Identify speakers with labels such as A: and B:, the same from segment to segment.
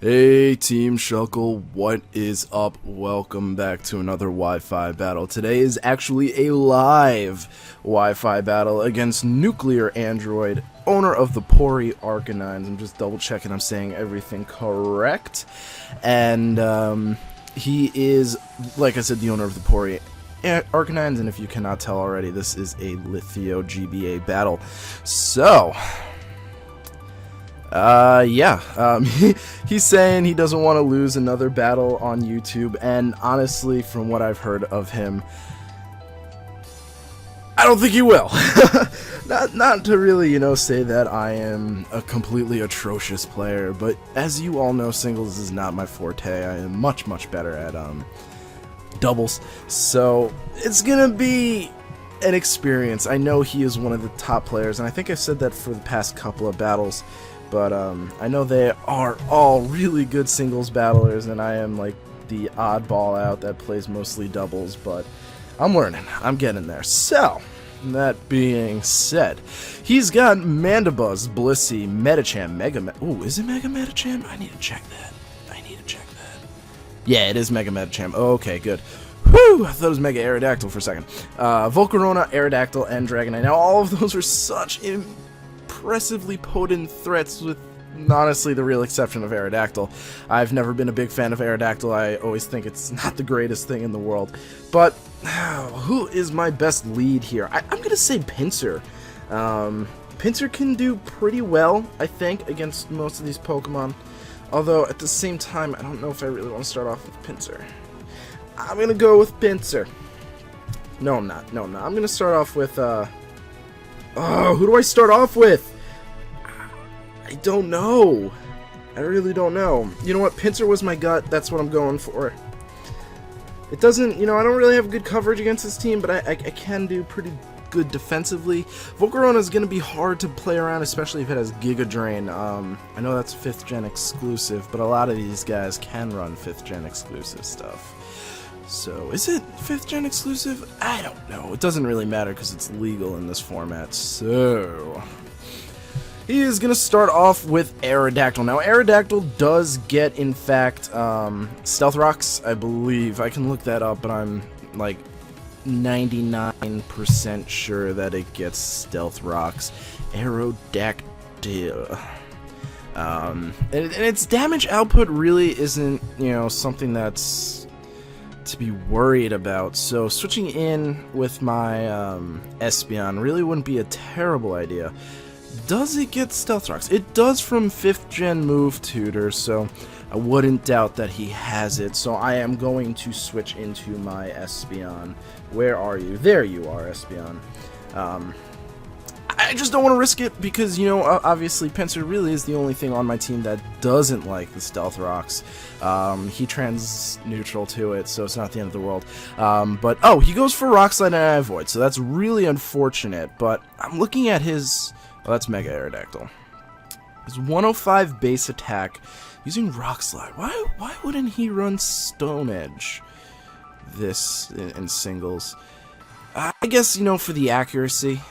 A: Hey Team Shuckle, what is up? Welcome back to another Wi-Fi battle. Today is actually a live Wi-Fi battle against Nuclear Android, owner of the Pori Arcanines. I'm just double checking I'm saying everything correct. And he is, like I said, the owner of the Pori Arcanines, and if you cannot tell already, this is a Lithio GBA battle. So he's saying he doesn't want to lose another battle on YouTube, and honestly, from what I've heard of him, I don't think he will. not to really, say that I am a completely atrocious player, but as you all know, singles is not my forte. I am much better at doubles, so it's gonna be an experience. I know he is one of the top players, and I think I've said that for the past couple of battles. But I know they are all really good singles battlers, and I am like the oddball out that plays mostly doubles, but I'm learning. I'm getting there. So, that being said, he's got Mandibuzz, Blissey, Medicham, Ooh, is it Mega Medicham? I need to check that. Yeah, it is Mega Medicham. Okay, good. Whew, I thought it was Mega Aerodactyl for a second. Volcarona, Aerodactyl, and Dragonite. Now, all of those are such impressively potent threats, with honestly the real exception of Aerodactyl. I've never been a big fan of Aerodactyl. I always think it's not the greatest thing in the world. But who is my best lead here? I'm gonna say Pinsir. Pinsir can do pretty well, I think, against most of these Pokemon. Although at the same time, I don't know if I really want to start off with Pinsir. I'm gonna go with Pinsir. No, I'm not. I'm gonna start off with oh, who do I start off with? I don't know. I really don't know. You know what? Pinsir was my gut. That's what I'm going for. It doesn't, I don't really have good coverage against this team, but I can do pretty good defensively. Volcarona is going to be hard to play around, especially if it has Giga Drain. I know that's 5th gen exclusive, but a lot of these guys can run 5th gen exclusive stuff. So, is it 5th gen exclusive? I don't know. It doesn't really matter because it's legal in this format. So, he is going to start off with Aerodactyl. Now, Aerodactyl does get, in fact, Stealth Rocks, I believe. I can look that up, but I'm, like, 99% sure that it gets Stealth Rocks. Aerodactyl. And its damage output really isn't, something that's to be worried about, so switching in with my Espeon really wouldn't be a terrible idea. Does it get Stealth Rocks? It does from 5th gen move tutor, so I wouldn't doubt that he has it, so I am going to switch into my Espeon. Where are you? There you are, Espeon. I just don't want to risk it because, obviously Pinsir really is the only thing on my team that doesn't like the Stealth Rocks. He trans-neutral to it, so it's not the end of the world. But, oh, he goes for Rock Slide and I avoid, so that's really unfortunate. But I'm looking at his... Oh, that's Mega Aerodactyl. His 105 base attack using Rock Slide. Why wouldn't he run Stone Edge this in singles? I guess, for the accuracy.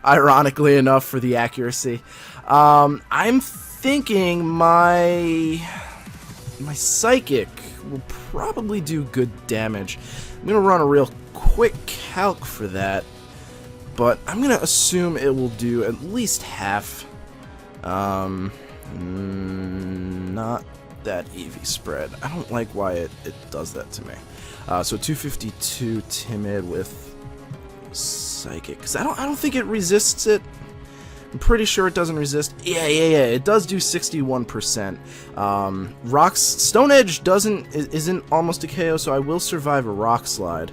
A: Ironically enough, for the accuracy. I'm thinking my Psychic will probably do good damage. I'm going to run a real quick calc for that, but I'm going to assume it will do at least half. Not that EV spread. I don't like why it does that to me. So 252 Timid with Psychic, because I don't think it resists it. I'm pretty sure it doesn't resist. Yeah, it does do 61%. Rocks Stone Edge isn't almost a KO, so I will survive a Rock Slide.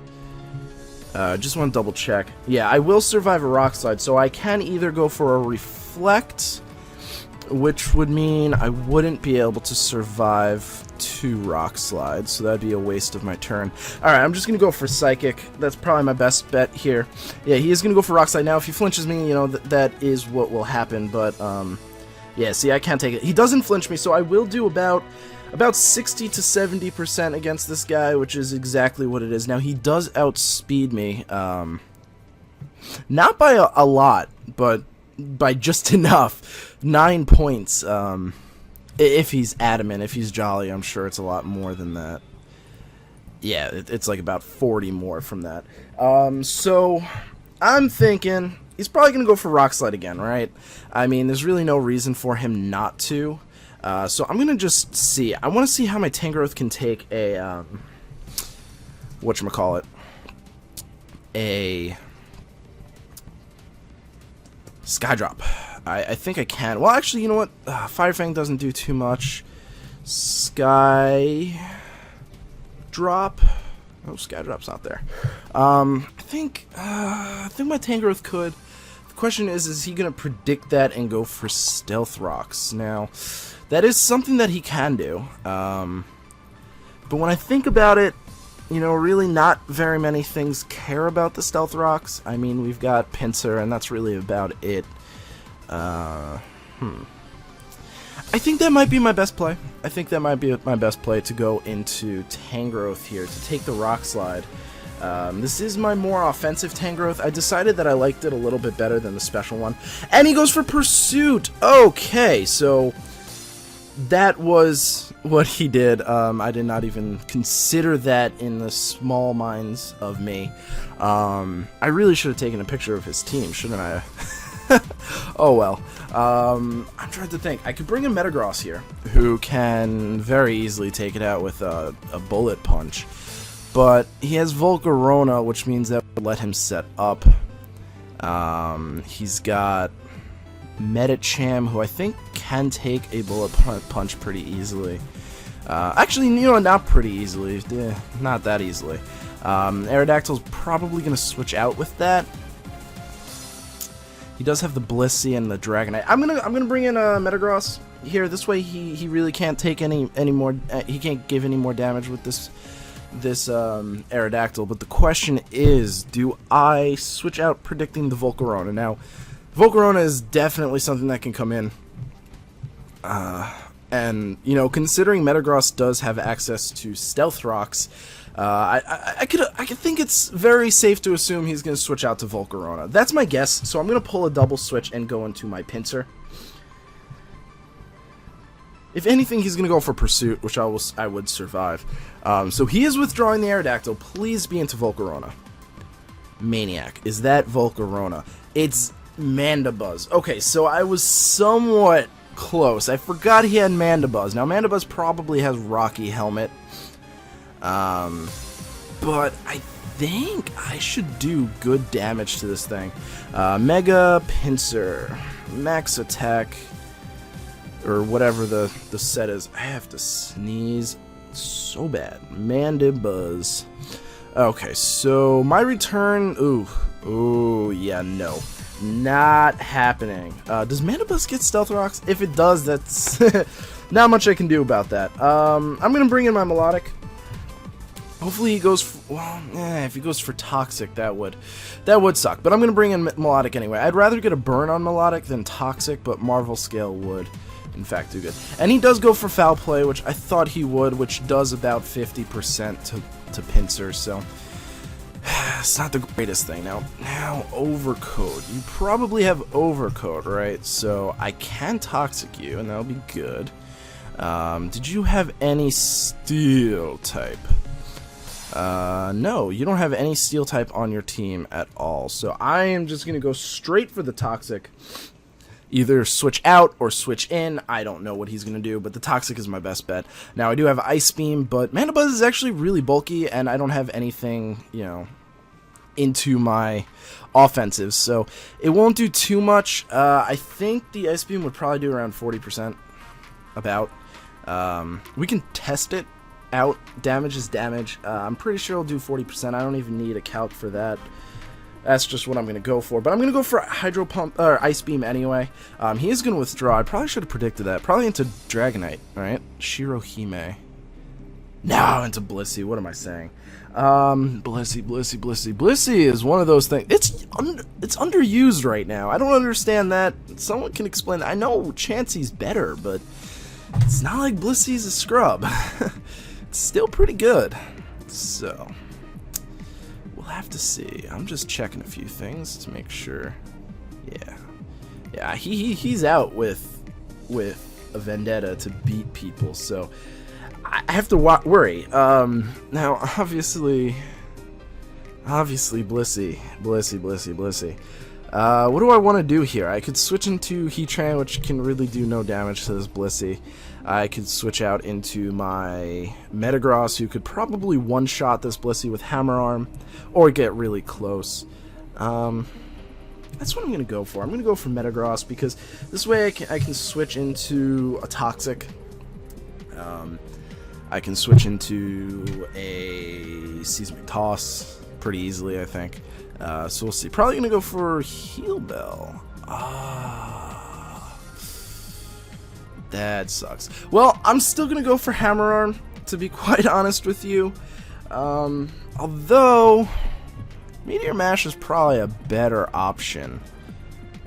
A: Just want to double check. Yeah, I will survive a Rock Slide, so I can either go for a Reflect, which would mean I wouldn't be able to survive 2 Rock Slides, so that'd be a waste of my turn. Alright, I'm just gonna go for Psychic. That's probably my best bet here. Yeah, he is gonna go for Rock Slide. Now, if he flinches me, that is what will happen, but, yeah, see, I can't take it. He doesn't flinch me, so I will do about 60 to 70% against this guy, which is exactly what it is. Now, he does outspeed me, not by a lot, but by just enough. 9 points. If he's adamant, if he's jolly, I'm sure it's a lot more than that. Yeah, it's like about 40 more from that. So I'm thinking he's probably going to go for Rock Slide again, right? I mean, there's really no reason for him not to. So I'm going to just see. I want to see how my Tangrowth can take a, whatchamacallit, a Sky Drop. I think I can. Well, actually, you know what? Fire Fang doesn't do too much. Sky Drop. Oh, Sky Drop's not there. I think my Tangrowth could. The question is he going to predict that and go for Stealth Rocks? Now, that is something that he can do. But when I think about it, you know, really not very many things care about the Stealth Rocks. I mean, we've got Pinsir, and that's really about it. I think that might be my best play. I think that might be my best play to go into Tangrowth here, to take the Rock Slide. This is my more offensive Tangrowth. I decided that I liked it a little bit better than the special one. And he goes for Pursuit! Okay, so that was what he did. I did not even consider that in the small minds of me. I really should have taken a picture of his team, shouldn't I? Oh well. I'm trying to think. I could bring in Metagross here, who can very easily take it out with a Bullet Punch. But he has Volcarona, which means that would let him set up. He's got Medicham, who I think can take a Bullet Punch pretty easily. Actually, you know, not pretty easily. Not that easily. Aerodactyl's probably going to switch out with that. He does have the Blissey and the Dragonite. I'm gonna bring in Metagross here. This way, he really can't take any more. He can't give any more damage with this Aerodactyl. But the question is, do I switch out predicting the Volcarona? Now, Volcarona is definitely something that can come in. And you know, considering Metagross does have access to Stealth Rocks, I could think it's very safe to assume he's going to switch out to Volcarona. That's my guess, so I'm going to pull a double switch and go into my Pinsir. If anything, he's going to go for Pursuit, which I would survive. So he is withdrawing the Aerodactyl. Please be into Volcarona. Maniac. Is that Volcarona? It's Mandibuzz. Okay, so I was somewhat close. I forgot he had Mandibuzz. Now, Mandibuzz probably has Rocky Helmet. But I think I should do good damage to this thing. Mega Pinsir, Max Attack, or whatever the set is. I have to sneeze so bad. Mandibuzz. Okay, so my return. Ooh, yeah, no. Not happening. Does Mandibuzz get Stealth Rocks? If it does, that's not much I can do about that. I'm gonna bring in my Melodic. Hopefully he goes for, well, if he goes for Toxic, that would suck. But I'm going to bring in Melodic anyway. I'd rather get a burn on Melodic than Toxic, but Marvel Scale would, in fact, do good. And he does go for Foul Play, which I thought he would, which does about 50% to Pinsir, so it's not the greatest thing. Now, Overcoat. You probably have Overcoat, right? So I can Toxic you, and that'll be good. Did you have any Steel type? No, you don't have any Steel type on your team at all. So I am just going to go straight for the Toxic. Either switch out or switch in. I don't know what he's going to do, but the Toxic is my best bet. Now, I do have Ice Beam, but Mandibuzz is actually really bulky, and I don't have anything, you know, into my offensive. So it won't do too much. I think the Ice Beam would probably do around 40%. About. We can test it out. Damage is damage. I'm pretty sure it'll do 40%. I don't even need a calc for that. That's just what I'm going to go for. But I'm going to go for Hydro Pump or Ice Beam anyway. He is going to withdraw. I probably should have predicted that. Probably into Dragonite, right? Shirohime. No, into Blissey. What am I saying? Blissey. Blissey is one of those things. It's underused right now. I don't understand that. Someone can explain that. I know Chansey's better, but it's not like Blissey's a scrub. It's still pretty good. So we'll have to see. I'm just checking a few things to make sure. Yeah, he's out with a vendetta to beat people, so I have to worry. Now, obviously, Blissey. What do I want to do here? I could switch into Heatran, which can really do no damage to this Blissey. I could switch out into my Metagross, who could probably one-shot this Blissey with Hammer Arm, or get really close. That's what I'm going to go for. I'm going to go for Metagross, because this way I can switch into a Toxic. I can switch into a Seismic Toss pretty easily, I think. So we'll see. Probably going to go for Heal Bell. That sucks. Well, I'm still going to go for Hammer Arm, to be quite honest with you. Although, Meteor Mash is probably a better option.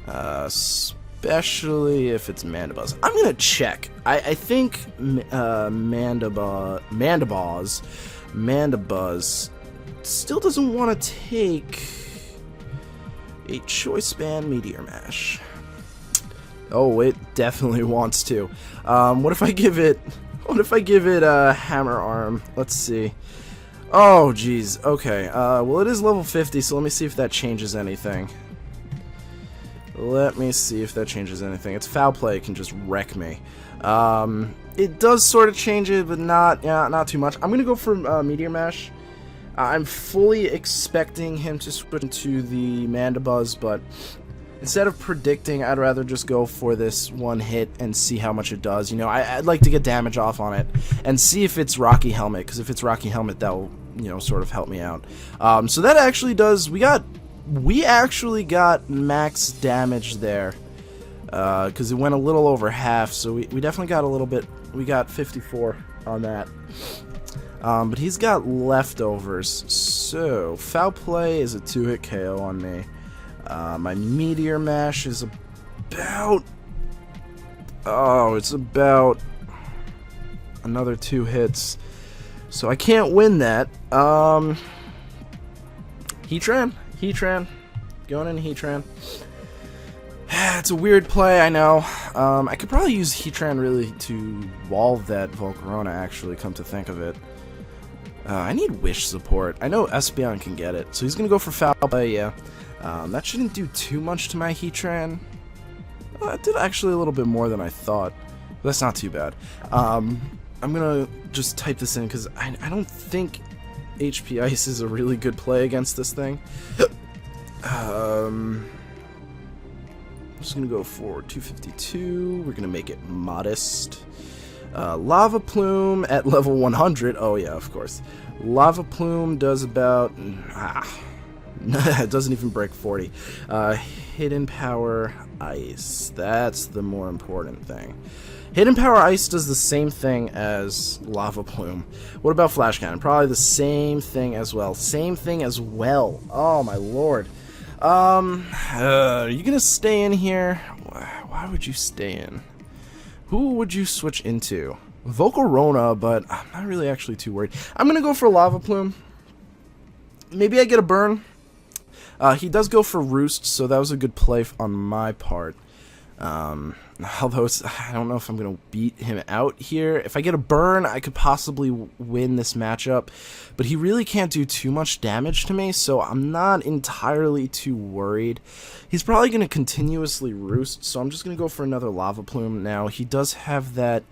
A: Especially if it's Mandibuzz. I'm going to check. I think Mandibuzz still doesn't want to take a Choice Band Meteor Mash. Oh, it definitely wants to. What if I give it Hammer Arm? Let's see. Oh, geez. Okay. Well, it is level 50, so let me see if that changes anything. It's Foul Play, it can just wreck me. It does sort of change it, but not too much. I'm gonna go for Meteor Mash. I'm fully expecting him to switch into the Mandibuzz, but instead of predicting, I'd rather just go for this one hit and see how much it does. You know, I'd like to get damage off on it and see if it's Rocky Helmet, because if it's Rocky Helmet, that'll, you know, sort of help me out. So that actually does. We actually got max damage there, because it went a little over half. So we definitely got a little bit. We got 54 on that. But he's got leftovers, so Foul Play is a 2-hit KO on me. My Meteor Mash is about... Oh, it's about another 2 hits, so I can't win that. Heatran, going in Heatran. It's a weird play, I know. I could probably use Heatran really to wall that Volcarona, actually, come to think of it. I need Wish support. I know Espeon can get it, so he's going to go for Foul Play, yeah. That shouldn't do too much to my Heatran. Well, that did actually a little bit more than I thought. But that's not too bad. I'm going to just type this in, because I don't think HP Ice is a really good play against this thing. I'm just going to go for 252. We're going to make it modest. Lava Plume at level 100. Oh yeah, of course. Lava Plume does about... it doesn't even break 40. Hidden Power Ice. That's the more important thing. Hidden Power Ice does the same thing as Lava Plume. What about Flash Cannon? Probably the same thing as well. Oh my lord. Are you gonna stay in here? Why would you stay in? Who would you switch into? Volcarona, but I'm not really actually too worried. I'm going to go for Lava Plume. Maybe I get a burn. He does go for Roost, so that was a good play on my part. Although I don't know if I'm going to beat him out here. If I get a burn, I could possibly win this matchup. But he really can't do too much damage to me, so I'm not entirely too worried. He's probably going to continuously Roost, so I'm just going to go for another Lava Plume. Now, he does have the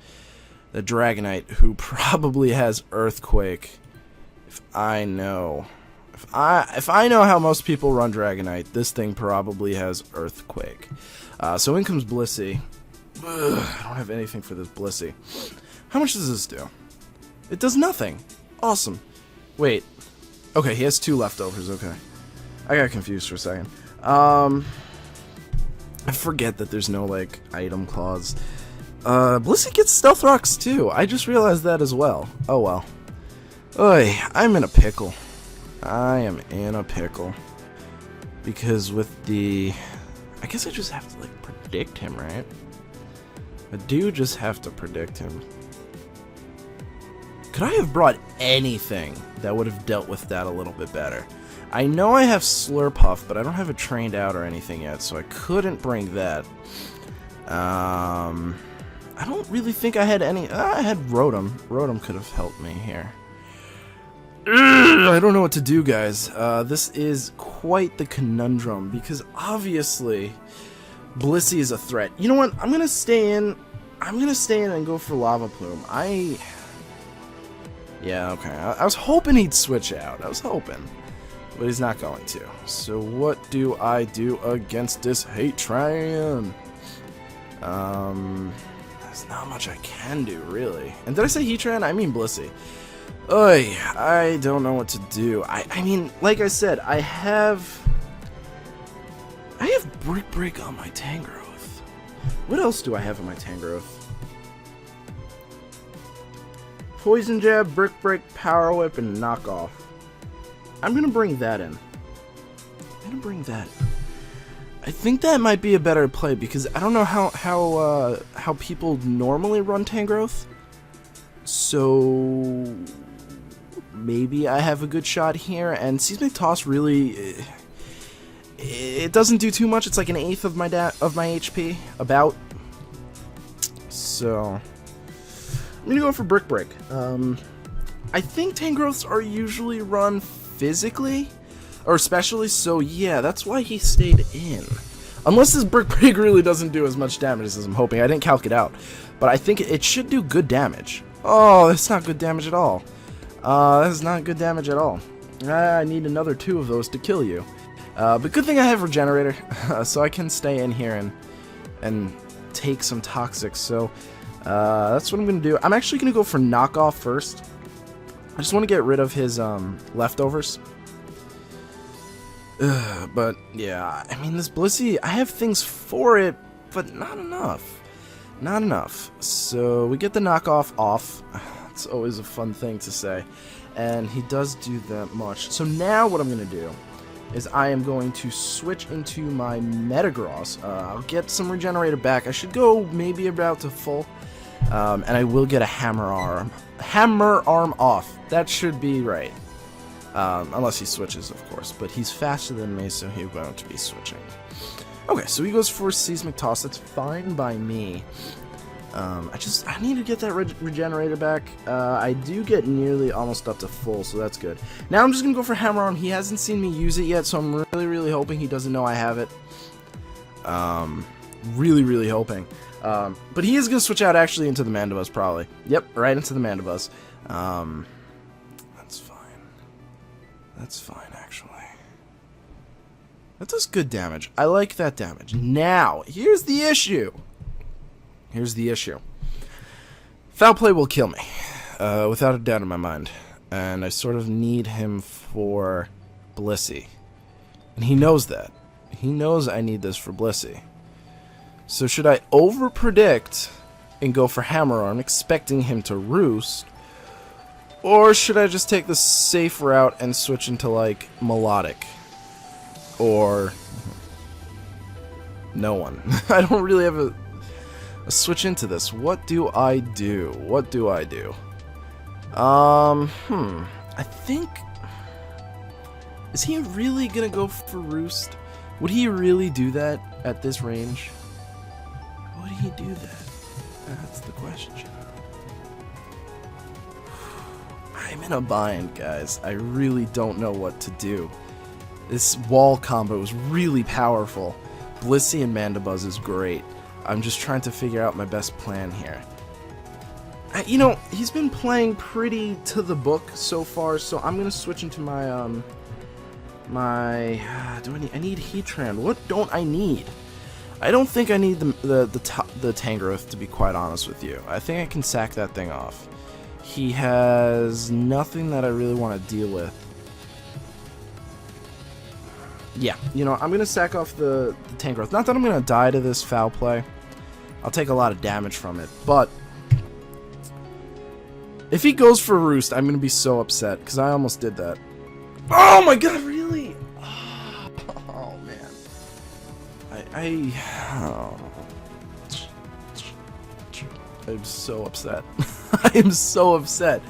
A: Dragonite, who probably has Earthquake. If I know how most people run Dragonite, this thing probably has Earthquake. So in comes Blissey. Ugh, I don't have anything for this Blissey. How much does this do? It does nothing. Awesome. Wait. Okay, he has 2 leftovers. Okay. I got confused for a second. I forget that there's no, like, item clause. Blissey gets Stealth Rocks, too. I just realized that as well. Oh, well. Oy, I'm in a pickle. I am in a pickle. Because with the... I guess I just have to, like, predict him, right? I do just have to predict him. Could I have brought anything that would have dealt with that a little bit better? I know I have Slurpuff, but I don't have it trained out or anything yet, so I couldn't bring that. I don't really think I had any... I had Rotom. Rotom could have helped me here. I don't know what to do, guys. This is quite the conundrum, because obviously Blissey is a threat. You know what? I'm gonna stay in and go for Lava Plume. Yeah, okay. I was hoping he'd switch out. I was hoping. But he's not going to. So what do I do against this Heatran? There's not much I can do, really. And did I say Heatran? I mean Blissey. Oy, I don't know what to do. I mean, like I said, I have Brick Break on my Tangrowth. What else do I have on my Tangrowth? Poison Jab, Brick Break, Power Whip, and Knock Off. I'm gonna bring that in. I think that might be a better play, because I don't know how people normally run Tangrowth. So maybe I have a good shot here, and Seismic Toss really, it doesn't do too much. It's like an eighth of my HP, about. So I'm gonna go for Brick Break. I think Tangrowths are usually run physically, or specially, so yeah, that's why he stayed in. Unless this Brick Break really doesn't do as much damage as I'm hoping. I didn't calc it out, but I think it should do good damage. Oh, that's not good damage at all. That is not good damage at all. I need another 2 of those to kill you. But good thing I have Regenerator, so I can stay in here and take some Toxic. So that's what I'm going to do. I'm actually going to go for Knock Off first. I just want to get rid of his leftovers. But yeah, I mean, this Blissey, I have things for it, but not enough. Not enough. So we get the knockoff off. It's always a fun thing to say. And he does do that much. So now what I'm going to do is I am going to switch into my Metagross. I'll get some Regenerator back. I should go maybe about to full. And I will get a Hammer Arm. Hammer Arm off. That should be right. Unless he switches, of course. But he's faster than me, so he won't be switching. Okay, so he goes for Seismic Toss. That's fine by me. I need to get that Regenerator back. I do get nearly almost up to full, so that's good. Now I'm just going to go for Hammer Arm. He hasn't seen me use it yet, so I'm really, really hoping he doesn't know I have it. Really, really hoping. But he is going to switch out actually into the Mandibuzz, probably. Yep, right into the Mandibuzz. That's fine. That's fine, actually. That does good damage. I like that damage. Now, here's the issue. Foul Play will kill me, without a doubt in my mind. And I sort of need him for Blissey. And he knows that. He knows I need this for Blissey. So should I over-predict and go for Hammer Arm, expecting him to roost? Or should I just take the safe route and switch into, like, Melodic? Or no one. I don't really have a switch into this. What do I do? I think... Is he really gonna go for Roost? Would he really do that at this range? Would he do that? That's the question. I'm in a bind, guys. I really don't know what to do. This wall combo is really powerful. Blissey and Mandibuzz is great. I'm just trying to figure out my best plan here. You know, he's been playing pretty to the book so far, so I'm gonna switch into my I need Heatran. What don't I need? I don't think I need the Tangrowth, to be quite honest with you. I think I can sack that thing off. He has nothing that I really want to deal with. Yeah, you know, I'm going to sack off the Tangrowth. Not that I'm going to die to this Foul Play. I'll take a lot of damage from it, but if he goes for Roost, I'm going to be so upset, because I almost did that. Oh my god, really? Oh, man. I'm so upset. I am so upset.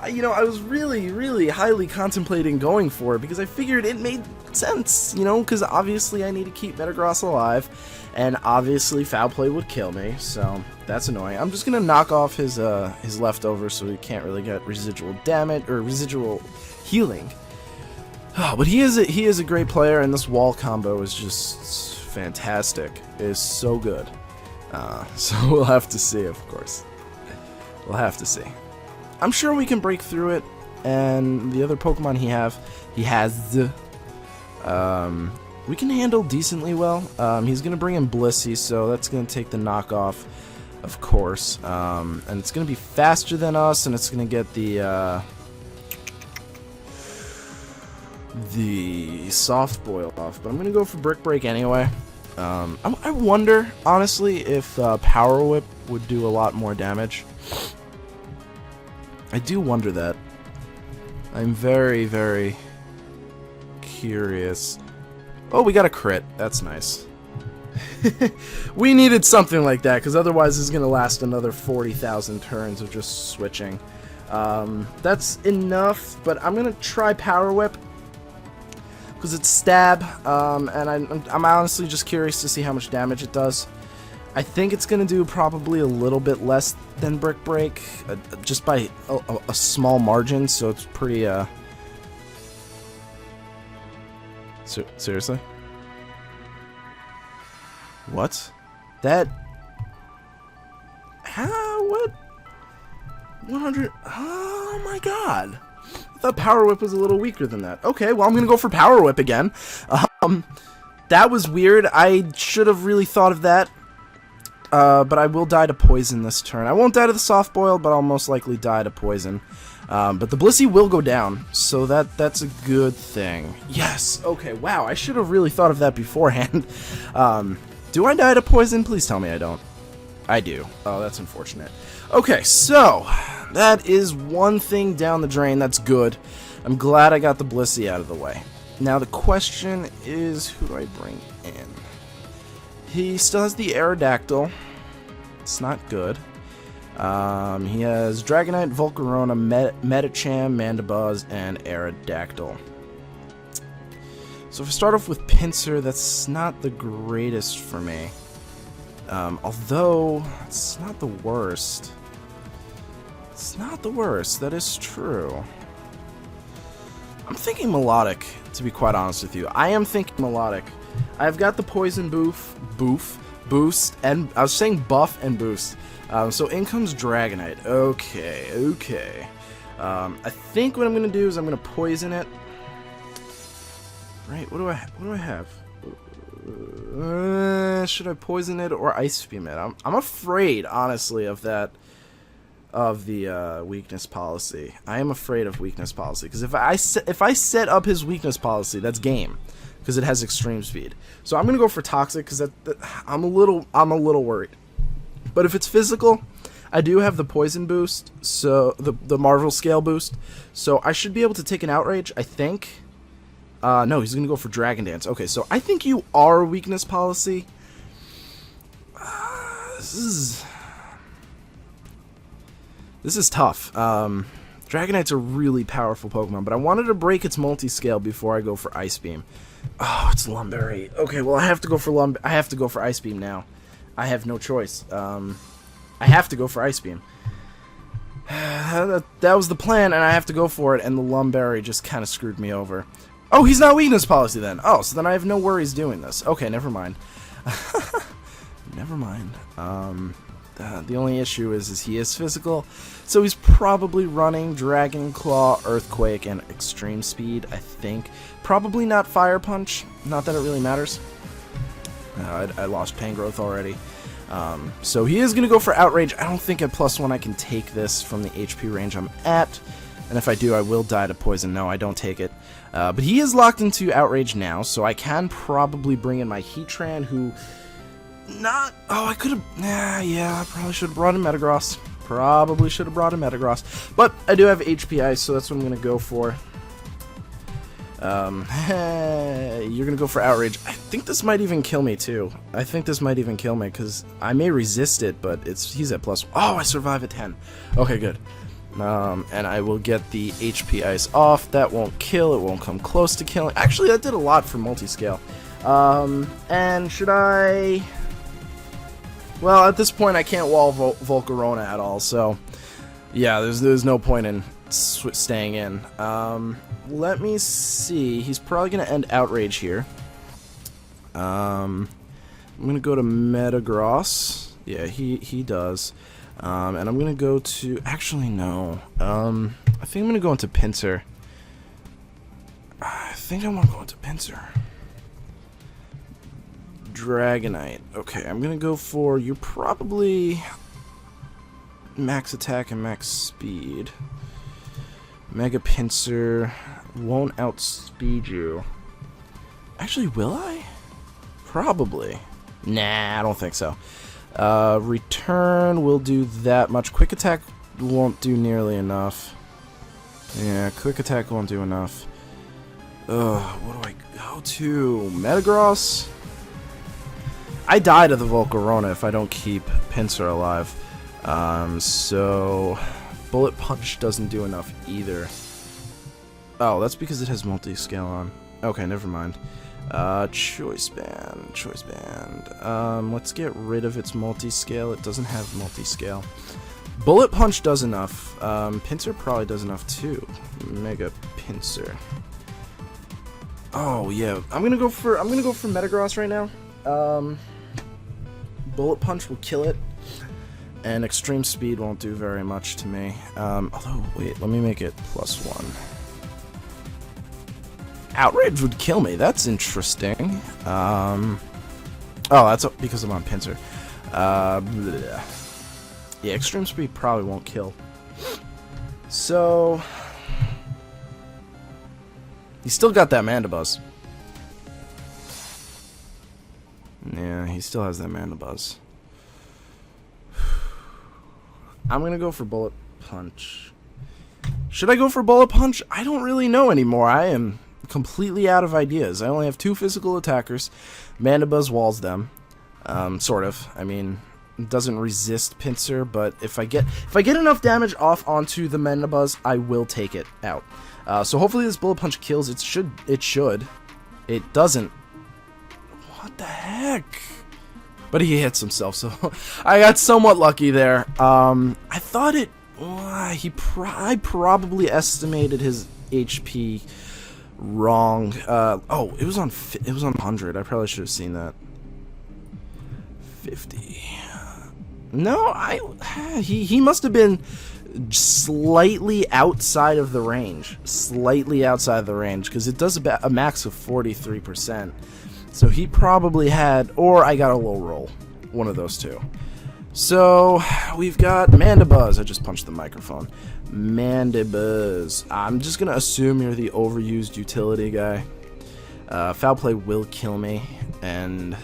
A: You know, I was really, really highly contemplating going for it because I figured it made sense, you know, because obviously I need to keep Metagross alive, and obviously Foul Play would kill me, so That's annoying. I'm just gonna knock off his leftovers so he can't really get residual damage or residual healing. Oh, but he is a great player, and this wall combo is just fantastic. It is so good. So we'll have to see, of course. We'll have to see. I'm sure we can break through it, and the other Pokemon he has, we can handle decently well. He's gonna bring in Blissey, so that's gonna take the knockoff, of course. And it's gonna be faster than us, and it's gonna get the soft boil off. But I'm gonna go for Brick Break anyway. I wonder, honestly, if Power Whip would do a lot more damage. I do wonder that. I'm very, very curious. Oh, we got a crit. That's nice. We needed something like that, because otherwise it's going to last another 40,000 turns of just switching. That's enough, but I'm going to try Power Whip, because it's stab, and I'm honestly just curious to see how much damage it does. I think it's going to do probably a little bit less than Brick Break, just by a small margin, so it's pretty, seriously? What? That... How? What? 100... Oh my god! I thought Power Whip was a little weaker than that. Okay, well I'm gonna go for Power Whip again. That was weird. I should have really thought of that. But I will die to Poison this turn. I won't die to the Soft Boil, but I'll most likely die to Poison. But the Blissey will go down, so that's a good thing. Yes! Okay, wow, I should have really thought of that beforehand. Do I die to Poison? Please tell me I don't. I do. Oh, that's unfortunate. Okay, so that is one thing down the drain. That's good. I'm glad I got the Blissey out of the way. Now the question is, who do I bring in? He still has the Aerodactyl. It's not good. He has Dragonite, Volcarona, Medicham, Mandibuzz, and Aerodactyl. So if I start off with Pinsir, that's not the greatest for me. Although, it's not the worst. It's not the worst, that is true. I'm thinking Melodic, to be quite honest with you. I am thinking Melodic. I've got the Poison Boost, and I was saying Buff and Boost. So in comes Dragonite. Okay. I think what I'm gonna do is I'm gonna Poison it. Right? What do I have? Should I Poison it or Ice Beam it? I'm afraid, honestly, of that. Of the weakness policy. I am afraid of weakness policy, because if I set up his weakness policy, that's game, because it has extreme speed. So I'm gonna go for Toxic, because I'm a little worried. But if it's physical, I do have the Poison boost, so the Marvel Scale boost, so I should be able to take an Outrage, I think. No, he's gonna go for Dragon Dance. Okay, so I think you are weakness policy. This is tough. Dragonite's a really powerful Pokemon, but I wanted to break its multi-scale before I go for Ice Beam. Oh, it's Lumberry. Okay, well I have to go for Ice Beam now. I have no choice. I have to go for Ice Beam. That was the plan, and I have to go for it, and the Lumberry just kind of screwed me over. Oh, he's not weakness policy then. Oh, so then I have no worries doing this. Okay, never mind. Never mind. The only issue is he is physical, so he's probably running Dragon Claw, Earthquake, and Extreme Speed, I think. Probably not Fire Punch, not that it really matters. I lost Pain Growth already. So he is going to go for Outrage. I don't think at +1 I can take this from the HP range I'm at, and if I do, I will die to Poison. No, I don't take it. But he is locked into Outrage now, so I can probably bring in my Heatran, who... Oh, I could have... yeah, I probably should have brought in Metagross. But I do have HP Ice, so that's what I'm going to go for. You're going to go for Outrage. I think this might even kill me, too. Because I may resist it, but he's at +1. Oh, I survive at 10. Okay, good. And I will get the HP Ice off. That won't kill. It won't come close to killing. Actually, that did a lot for multi-scale. And should I... Well, at this point, I can't wall Volcarona at all, so yeah, there's no point in staying in. Let me see. He's probably gonna end Outrage here. I'm gonna go to Metagross. Yeah, he does. And I'm gonna go to. Actually, no. I think I'm gonna go into Pinsir. I think I want to go into Pinsir. Dragonite. Okay, I'm gonna go for. You're probably max attack and max speed. Mega Pinsir won't outspeed you. Actually, will I? Probably. Nah, I don't think so. Return will do that much. Quick attack won't do nearly enough. Yeah, quick attack won't do enough. What do I go to? Metagross? I die to the Volcarona if I don't keep Pinsir alive. So Bullet Punch doesn't do enough either. Oh, that's because it has multi-scale on. Okay, never mind. Choice Band. Let's get rid of its multi-scale. It doesn't have multi-scale. Bullet Punch does enough. Pinsir probably does enough too. Mega Pinsir. Oh yeah, I'm gonna go for Metagross right now. Bullet Punch will kill it, and Extreme Speed won't do very much to me. Although, wait, let me make it +1. Outrage would kill me. That's interesting. Oh, that's because I'm on Pinsir. Yeah, Extreme Speed probably won't kill. So he's still got that Mandibuzz. Yeah, he still has that Mandibuzz. I'm gonna go for Bullet Punch. Should I go for Bullet Punch? I don't really know anymore. I am completely out of ideas. I only have 2 physical attackers. Mandibuzz walls them. Sort of. I mean, it doesn't resist Pinsir, but if I get enough damage off onto the Mandibuzz, I will take it out. So hopefully this Bullet Punch kills. It should. It doesn't. What the heck? But he hits himself, so I got somewhat lucky there. I thought it. I probably estimated his HP wrong. Oh, it was on 100. I probably should have seen that. 50. No, he must have been slightly outside of the range. Slightly outside the range, because it does a max of 43%. So he probably had, or I got a low roll. One of those two. So we've got Mandibuzz. I just punched the microphone. Mandibuzz. I'm just gonna assume you're the overused utility guy. Foul Play will kill me, and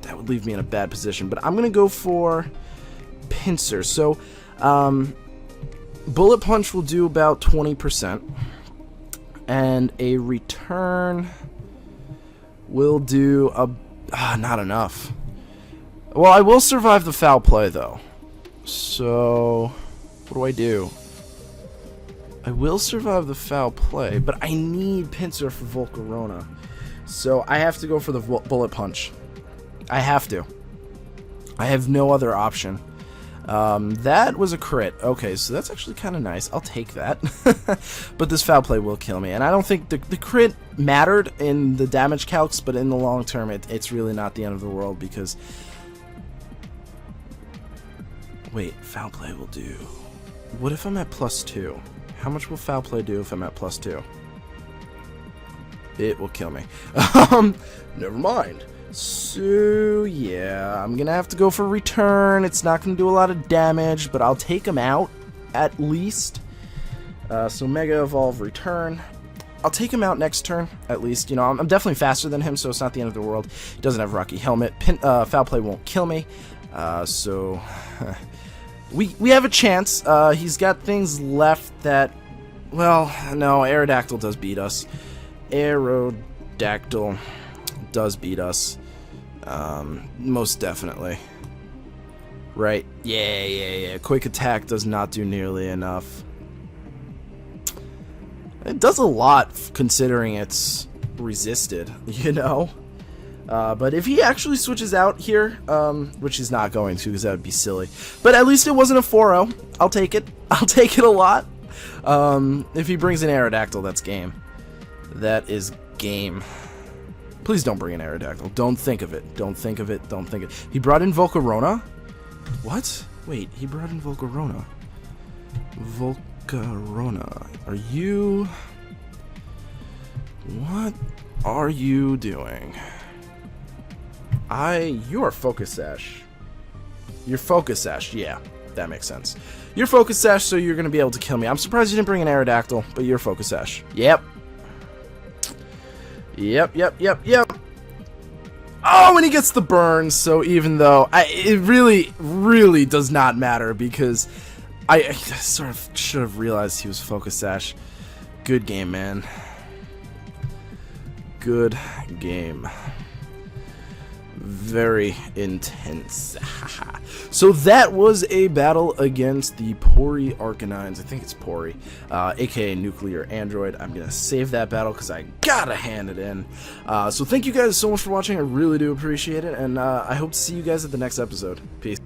A: that would leave me in a bad position. But I'm gonna go for Pinsir. So Bullet Punch will do about 20%, and a Return will do not enough. Well, I will survive the Foul Play though. So what do? I will survive the Foul Play, but I need Pinsir for Volcarona. So I have to go for the Bullet Punch. I have to. I have no other option. That was a crit. Okay, so that's actually kind of nice. I'll take that. But this Foul Play will kill me. And I don't think the crit mattered in the damage calcs, but in the long term, it's really not the end of the world because... Wait, Foul Play will do... What if I'm at +2? How much will Foul Play do if I'm at +2? It will kill me. Never mind. So, yeah, I'm gonna have to go for Return. It's not gonna do a lot of damage, but I'll take him out, at least. So, Mega Evolve, Return. I'll take him out next turn, at least. You know, I'm definitely faster than him, so it's not the end of the world. He doesn't have Rocky Helmet. Foul Play won't kill me. So, we have a chance. He's got things left that... Well, no, Aerodactyl does beat us. Aerodactyl does beat us. Most definitely. Right. Yeah. Quick Attack does not do nearly enough. It does a lot considering it's resisted, you know? But if he actually switches out here, which he's not going to because that would be silly, but at least it wasn't a 4-0. I'll take it. I'll take it a lot. If he brings an Aerodactyl, that's game. That is game. Please don't bring an Aerodactyl. Don't think of it. Don't think of it. Don't think of it. He brought in Volcarona? What? Wait, he brought in Volcarona. Volcarona. Are you... What are you doing? You're Focus Sash. You're Focus Sash, yeah. That makes sense. You're Focus Sash, so you're going to be able to kill me. I'm surprised you didn't bring an Aerodactyl, but you're Focus Sash. Yep. Yep. Oh, and he gets the burn, so even though... it really does not matter, because I sort of should have realized he was Focus Sash. Good game, man. Good game. Very intense. So that was a battle against the Pori Arcanines. I think it's Pori, aka Nuclear Android. I'm gonna save that battle because I gotta hand it in. So thank you guys so much for watching. I really do appreciate it, and I hope to see you guys at the next episode. Peace.